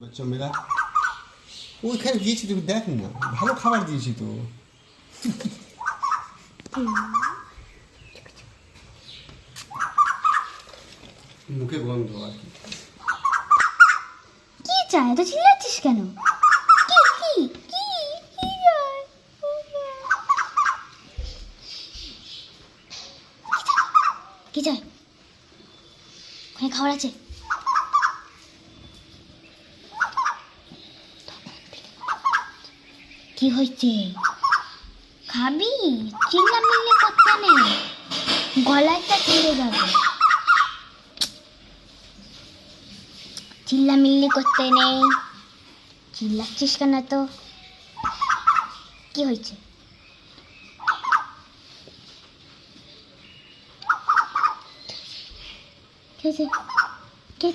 বাচ্চা মেয়েরা ওইখানে দিয়েছি তুমি দেখ না, ভালো খাবার দিয়েছি তো। মুখে গন্ধ আর কি। কি চাই তো চিল্লাচ্ছিস কেন? কি কি কি কি চাই? কি চাই? ওখানে খাবার আছে। কি হয়েছে? খাবি? চিল্লামিল্লি করতে নেই, গলাটা ছিঁড়ে যাবে। চিল্লামিল্লি করতে নেই, চিল্লাচ্ছিস কেন তো? কি হয়েছে? কে